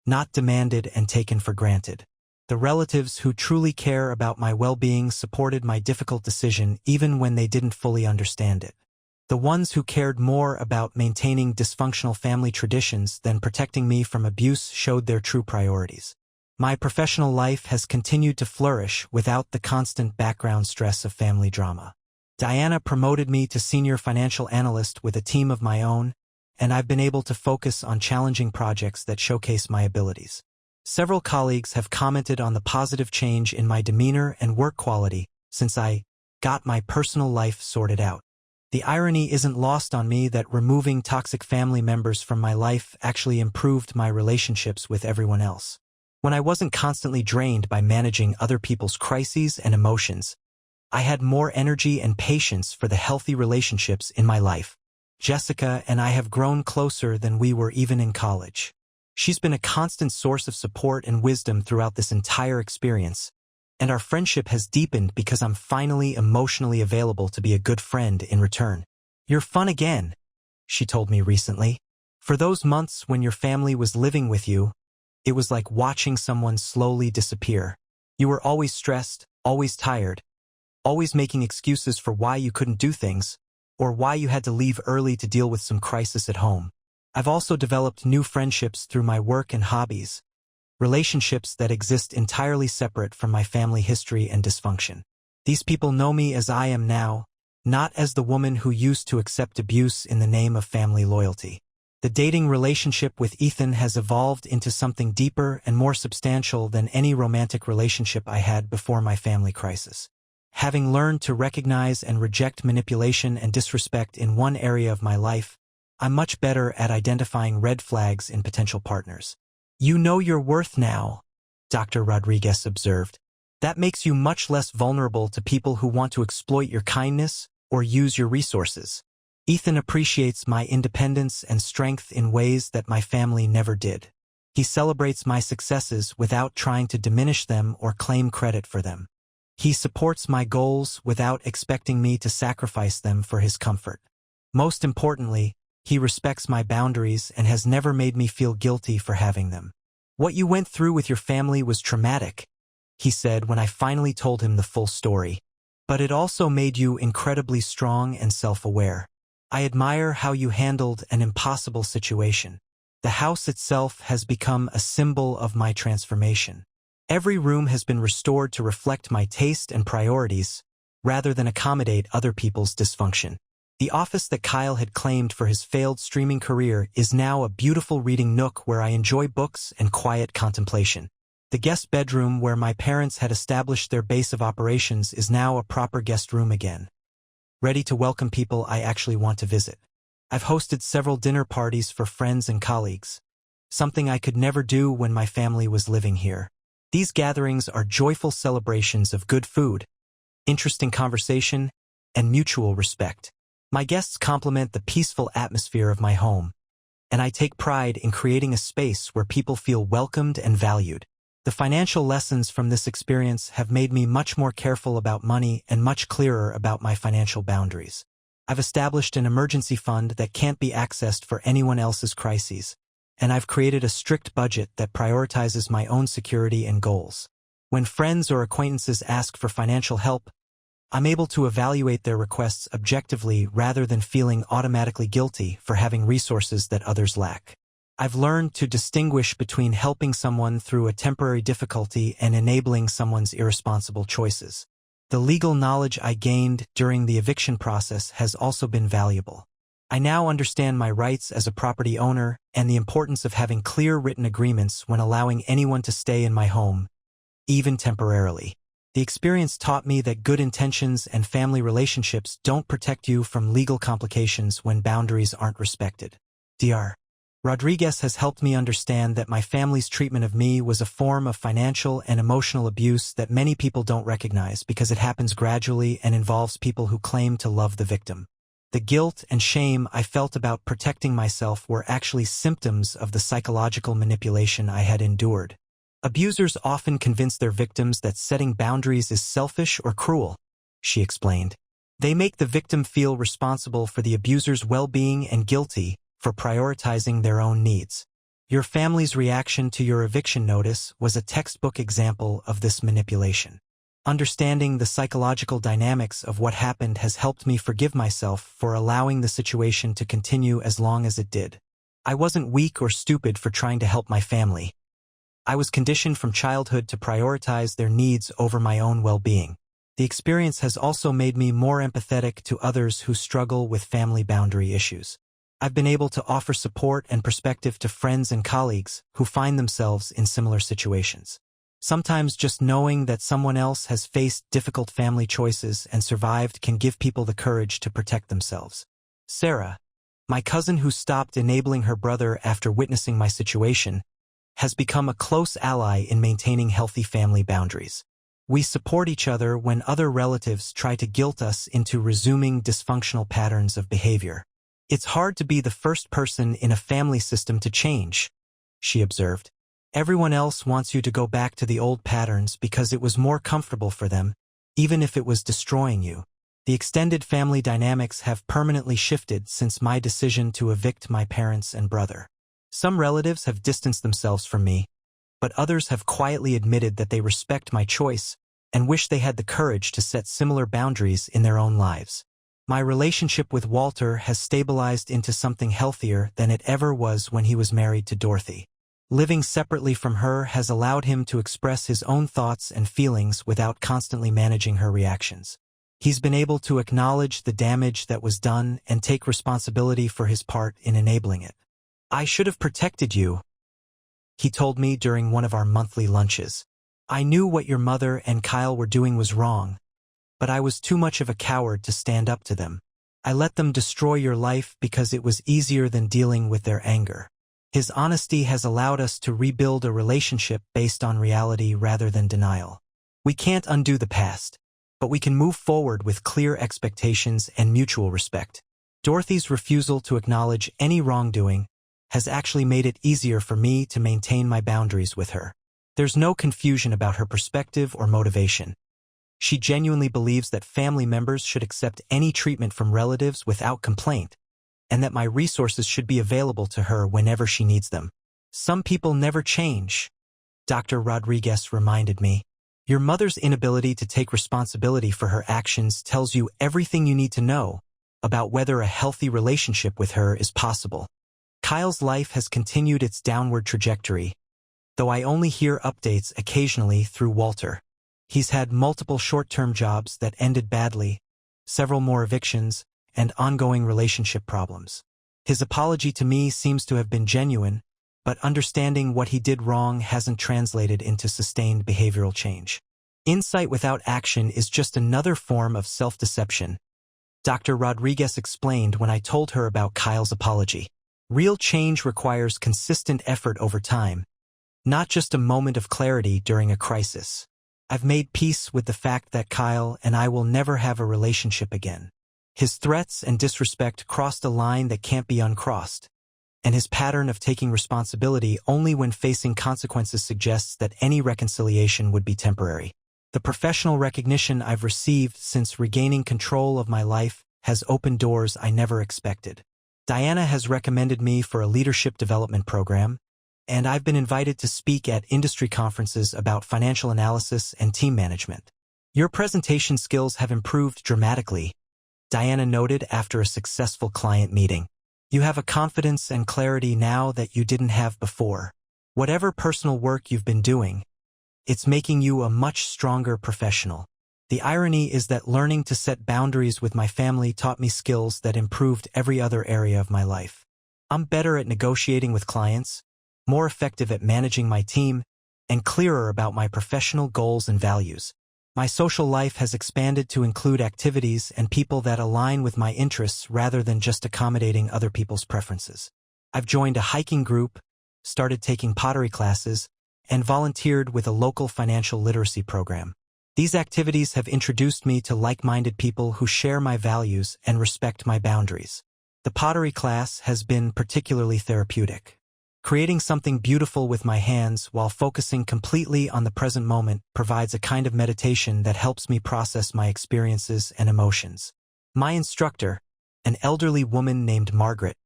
not demanded and taken for granted. The relatives who truly care about my well-being supported my difficult decision even when they didn't fully understand it. The ones who cared more about maintaining dysfunctional family traditions than protecting me from abuse showed their true priorities. My professional life has continued to flourish without the constant background stress of family drama. Diana promoted me to senior financial analyst with a team of my own, and I've been able to focus on challenging projects that showcase my abilities. Several colleagues have commented on the positive change in my demeanor and work quality since I got my personal life sorted out. The irony isn't lost on me that removing toxic family members from my life actually improved my relationships with everyone else. When I wasn't constantly drained by managing other people's crises and emotions, I had more energy and patience for the healthy relationships in my life. Jessica and I have grown closer than we were even in college. She's been a constant source of support and wisdom throughout this entire experience, and our friendship has deepened because I'm finally emotionally available to be a good friend in return. "You're fun again," she told me recently. "For those months when your family was living with you, it was like watching someone slowly disappear. You were always stressed, always tired, always making excuses for why you couldn't do things, or why you had to leave early to deal with some crisis at home. I've also developed new friendships through my work and hobbies, relationships that exist entirely separate from my family history and dysfunction. These people know me as I am now, not as the woman who used to accept abuse in the name of family loyalty. The dating relationship with Ethan has evolved into something deeper and more substantial than any romantic relationship I had before my family crisis. Having learned to recognize and reject manipulation and disrespect in one area of my life, I'm much better at identifying red flags in potential partners. "You know your worth now," Dr. Rodriguez observed. "That makes you much less vulnerable to people who want to exploit your kindness or use your resources. Ethan appreciates my independence and strength in ways that my family never did. He celebrates my successes without trying to diminish them or claim credit for them. He supports my goals without expecting me to sacrifice them for his comfort. Most importantly, he respects my boundaries and has never made me feel guilty for having them. What you went through with your family was traumatic," he said when I finally told him the full story. "But it also made you incredibly strong and self-aware. I admire how you handled an impossible situation. The house itself has become a symbol of my transformation. Every room has been restored to reflect my taste and priorities, rather than accommodate other people's dysfunction. The office that Kyle had claimed for his failed streaming career is now a beautiful reading nook where I enjoy books and quiet contemplation. The guest bedroom where my parents had established their base of operations is now a proper guest room again, ready to welcome people I actually want to visit. I've hosted several dinner parties for friends and colleagues, something I could never do when my family was living here. These gatherings are joyful celebrations of good food, interesting conversation, and mutual respect. My guests complement the peaceful atmosphere of my home, and I take pride in creating a space where people feel welcomed and valued. The financial lessons from this experience have made me much more careful about money and much clearer about my financial boundaries. I've established an emergency fund that can't be accessed for anyone else's crises, and I've created a strict budget that prioritizes my own security and goals. When friends or acquaintances ask for financial help, I'm able to evaluate their requests objectively rather than feeling automatically guilty for having resources that others lack. I've learned to distinguish between helping someone through a temporary difficulty and enabling someone's irresponsible choices. The legal knowledge I gained during the eviction process has also been valuable. I now understand my rights as a property owner and the importance of having clear written agreements when allowing anyone to stay in my home, even temporarily. The experience taught me that good intentions and family relationships don't protect you from legal complications when boundaries aren't respected. Dr. Rodriguez has helped me understand that my family's treatment of me was a form of financial and emotional abuse that many people don't recognize because it happens gradually and involves people who claim to love the victim. The guilt and shame I felt about protecting myself were actually symptoms of the psychological manipulation I had endured. Abusers often convince their victims that setting boundaries is selfish or cruel, she explained. They make the victim feel responsible for the abuser's well-being and guilty for prioritizing their own needs. Your family's reaction to your eviction notice was a textbook example of this manipulation. Understanding the psychological dynamics of what happened has helped me forgive myself for allowing the situation to continue as long as it did. I wasn't weak or stupid for trying to help my family. I was conditioned from childhood to prioritize their needs over my own well-being. The experience has also made me more empathetic to others who struggle with family boundary issues. I've been able to offer support and perspective to friends and colleagues who find themselves in similar situations. Sometimes just knowing that someone else has faced difficult family choices and survived can give people the courage to protect themselves. Sarah, my cousin who stopped enabling her brother after witnessing my situation, has become a close ally in maintaining healthy family boundaries. We support each other when other relatives try to guilt us into resuming dysfunctional patterns of behavior. It's hard to be the first person in a family system to change, she observed. Everyone else wants you to go back to the old patterns because it was more comfortable for them, even if it was destroying you. The extended family dynamics have permanently shifted since my decision to evict my parents and brother. Some relatives have distanced themselves from me, but others have quietly admitted that they respect my choice and wish they had the courage to set similar boundaries in their own lives. My relationship with Walter has stabilized into something healthier than it ever was when he was married to Dorothy. Living separately from her has allowed him to express his own thoughts and feelings without constantly managing her reactions. He's been able to acknowledge the damage that was done and take responsibility for his part in enabling it. "I should have protected you," he told me during one of our monthly lunches. "I knew what your mother and Kyle were doing was wrong, but I was too much of a coward to stand up to them. I let them destroy your life because it was easier than dealing with their anger." His honesty has allowed us to rebuild a relationship based on reality rather than denial. We can't undo the past, but we can move forward with clear expectations and mutual respect. Dorothy's refusal to acknowledge any wrongdoing has actually made it easier for me to maintain my boundaries with her. There's no confusion about her perspective or motivation. She genuinely believes that family members should accept any treatment from relatives without complaint, and that my resources should be available to her whenever she needs them. "Some people never change," Dr. Rodriguez reminded me. "Your mother's inability to take responsibility for her actions tells you everything you need to know about whether a healthy relationship with her is possible." Kyle's life has continued its downward trajectory, though I only hear updates occasionally through Walter. He's had multiple short-term jobs that ended badly, several more evictions, and ongoing relationship problems. His apology to me seems to have been genuine, but understanding what he did wrong hasn't translated into sustained behavioral change. Insight without action is just another form of self-deception, Dr. Rodriguez explained when I told her about Kyle's apology. Real change requires consistent effort over time, not just a moment of clarity during a crisis. I've made peace with the fact that Kyle and I will never have a relationship again. His threats and disrespect crossed a line that can't be uncrossed, and his pattern of taking responsibility only when facing consequences suggests that any reconciliation would be temporary. The professional recognition I've received since regaining control of my life has opened doors I never expected. Diana has recommended me for a leadership development program, and I've been invited to speak at industry conferences about financial analysis and team management. "Your presentation skills have improved dramatically," Diana noted after a successful client meeting. "You have a confidence and clarity now that you didn't have before. Whatever personal work you've been doing, it's making you a much stronger professional." The irony is that learning to set boundaries with my family taught me skills that improved every other area of my life. I'm better at negotiating with clients, more effective at managing my team, and clearer about my professional goals and values. My social life has expanded to include activities and people that align with my interests rather than just accommodating other people's preferences. I've joined a hiking group, started taking pottery classes, and volunteered with a local financial literacy program. These activities have introduced me to like-minded people who share my values and respect my boundaries. The pottery class has been particularly therapeutic. Creating something beautiful with my hands while focusing completely on the present moment provides a kind of meditation that helps me process my experiences and emotions. My instructor, an elderly woman named Margaret,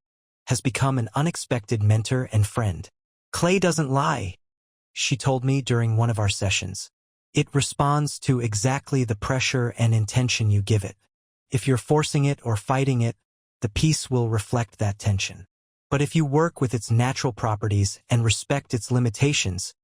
has become an unexpected mentor and friend. Clay doesn't lie, she told me during one of our sessions. It responds to exactly the pressure and intention you give it. If you're forcing it or fighting it, the piece will reflect that tension. But if you work with its natural properties and respect its limitations,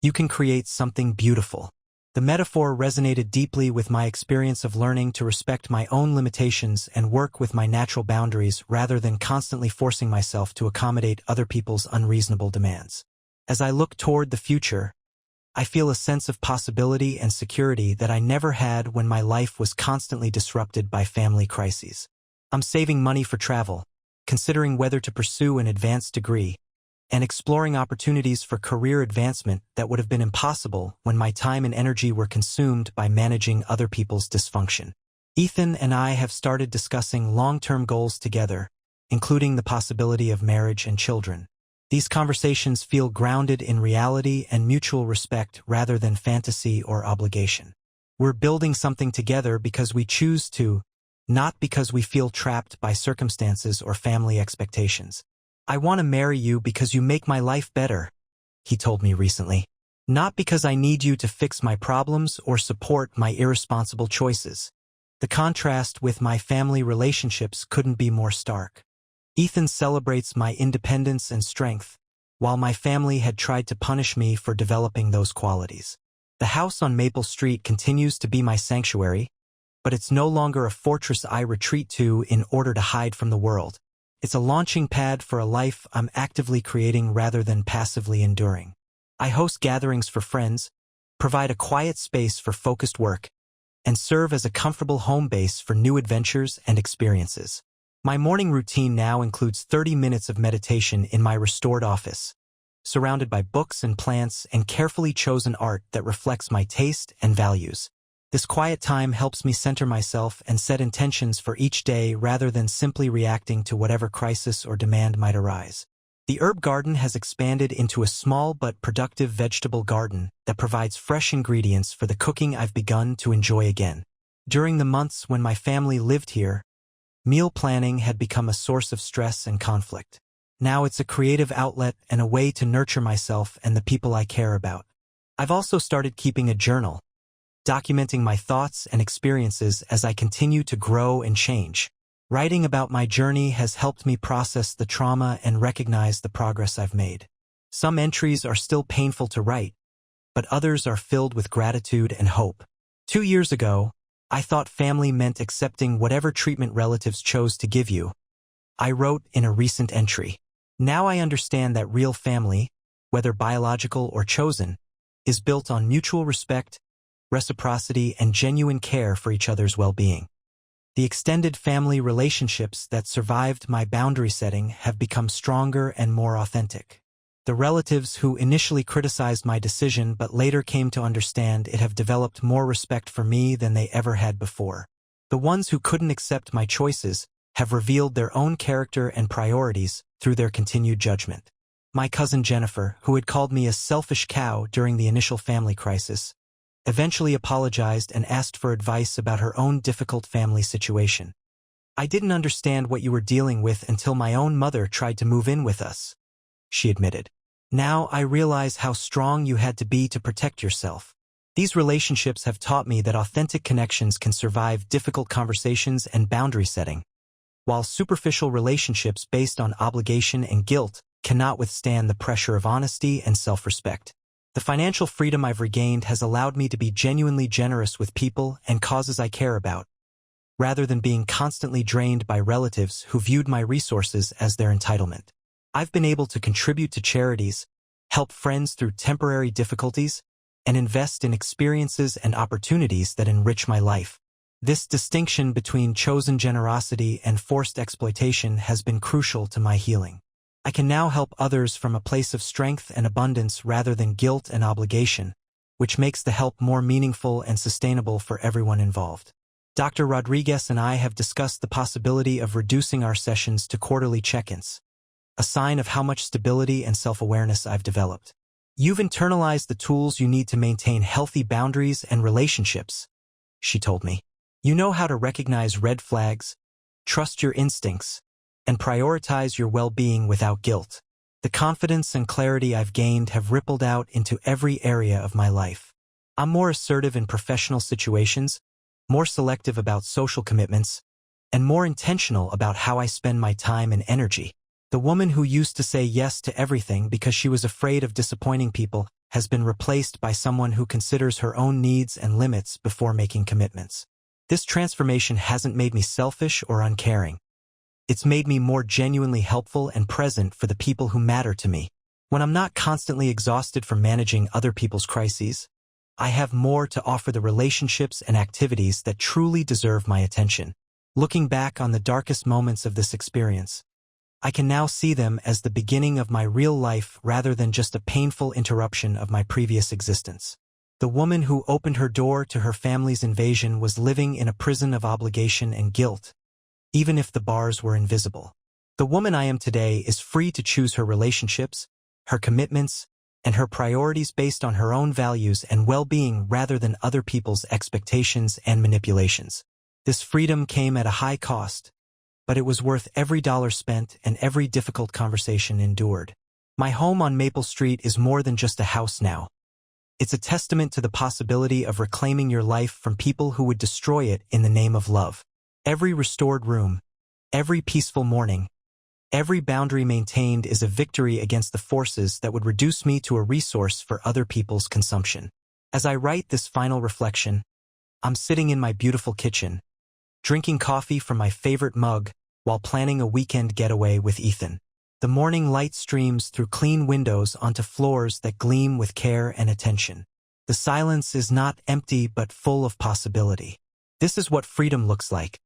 you can create something beautiful. The metaphor resonated deeply with my experience of learning to respect my own limitations and work with my natural boundaries rather than constantly forcing myself to accommodate other people's unreasonable demands. As I look toward the future, I feel a sense of possibility and security that I never had when my life was constantly disrupted by family crises. I'm saving money for travel, considering whether to pursue an advanced degree, and exploring opportunities for career advancement that would have been impossible when my time and energy were consumed by managing other people's dysfunction. Ethan and I have started discussing long-term goals together, including the possibility of marriage and children. These conversations feel grounded in reality and mutual respect rather than fantasy or obligation. We're building something together because we choose to, not because we feel trapped by circumstances or family expectations. I want to marry you because you make my life better, he told me recently. Not because I need you to fix my problems or support my irresponsible choices. The contrast with my family relationships couldn't be more stark. Ethan celebrates my independence and strength, while my family had tried to punish me for developing those qualities. The house on Maple Street continues to be my sanctuary, but it's no longer a fortress I retreat to in order to hide from the world. It's a launching pad for a life I'm actively creating rather than passively enduring. I host gatherings for friends, provide a quiet space for focused work, and serve as a comfortable home base for new adventures and experiences. My morning routine now includes 30 minutes of meditation in my restored office, surrounded by books and plants and carefully chosen art that reflects my taste and values. This quiet time helps me center myself and set intentions for each day rather than simply reacting to whatever crisis or demand might arise. The herb garden has expanded into a small but productive vegetable garden that provides fresh ingredients for the cooking I've begun to enjoy again. During the months when my family lived here, meal planning had become a source of stress and conflict. Now it's a creative outlet and a way to nurture myself and the people I care about. I've also started keeping a journal, documenting my thoughts and experiences as I continue to grow and change. Writing about my journey has helped me process the trauma and recognize the progress I've made. Some entries are still painful to write, but others are filled with gratitude and hope. 2 years ago, I thought family meant accepting whatever treatment relatives chose to give you, I wrote in a recent entry. Now I understand that real family, whether biological or chosen, is built on mutual respect, reciprocity, and genuine care for each other's well-being. The extended family relationships that survived my boundary setting have become stronger and more authentic. The relatives who initially criticized my decision but later came to understand it have developed more respect for me than they ever had before. The ones who couldn't accept my choices have revealed their own character and priorities through their continued judgment. My cousin Jennifer, who had called me a selfish cow during the initial family crisis, eventually apologized and asked for advice about her own difficult family situation. I didn't understand what you were dealing with until my own mother tried to move in with us, she admitted. Now I realize how strong you had to be to protect yourself. These relationships have taught me that authentic connections can survive difficult conversations and boundary setting, while superficial relationships based on obligation and guilt cannot withstand the pressure of honesty and self-respect. The financial freedom I've regained has allowed me to be genuinely generous with people and causes I care about, rather than being constantly drained by relatives who viewed my resources as their entitlement. I've been able to contribute to charities, help friends through temporary difficulties, and invest in experiences and opportunities that enrich my life. This distinction between chosen generosity and forced exploitation has been crucial to my healing. I can now help others from a place of strength and abundance rather than guilt and obligation, which makes the help more meaningful and sustainable for everyone involved. Dr. Rodriguez and I have discussed the possibility of reducing our sessions to quarterly check-ins, a sign of how much stability and self-awareness I've developed. You've internalized the tools you need to maintain healthy boundaries and relationships, she told me. You know how to recognize red flags, trust your instincts, and prioritize your well-being without guilt. The confidence and clarity I've gained have rippled out into every area of my life. I'm more assertive in professional situations, more selective about social commitments, and more intentional about how I spend my time and energy. The woman who used to say yes to everything because she was afraid of disappointing people has been replaced by someone who considers her own needs and limits before making commitments. This transformation hasn't made me selfish or uncaring. It's made me more genuinely helpful and present for the people who matter to me. When I'm not constantly exhausted from managing other people's crises, I have more to offer the relationships and activities that truly deserve my attention. Looking back on the darkest moments of this experience, I can now see them as the beginning of my real life rather than just a painful interruption of my previous existence. The woman who opened her door to her family's invasion was living in a prison of obligation and guilt, even if the bars were invisible. The woman I am today is free to choose her relationships, her commitments, and her priorities based on her own values and well-being rather than other people's expectations and manipulations. This freedom came at a high cost, but it was worth every dollar spent and every difficult conversation endured. My home on Maple Street is more than just a house now. It's a testament to the possibility of reclaiming your life from people who would destroy it in the name of love. Every restored room, every peaceful morning, every boundary maintained is a victory against the forces that would reduce me to a resource for other people's consumption. As I write this final reflection, I'm sitting in my beautiful kitchen, drinking coffee from my favorite mug while planning a weekend getaway with Ethan. The morning light streams through clean windows onto floors that gleam with care and attention. The silence is not empty but full of possibility. This is what freedom looks like.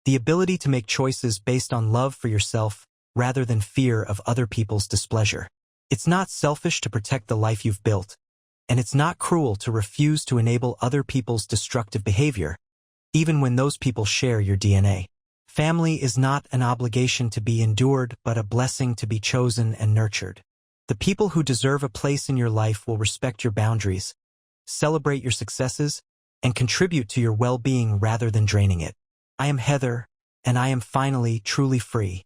The ability to make choices based on love for yourself rather than fear of other people's displeasure. It's not selfish to protect the life you've built, and it's not cruel to refuse to enable other people's destructive behavior, even when those people share your DNA. Family is not an obligation to be endured, but a blessing to be chosen and nurtured. The people who deserve a place in your life will respect your boundaries, celebrate your successes, and contribute to your well-being rather than draining it. I am Heather, and I am finally truly free.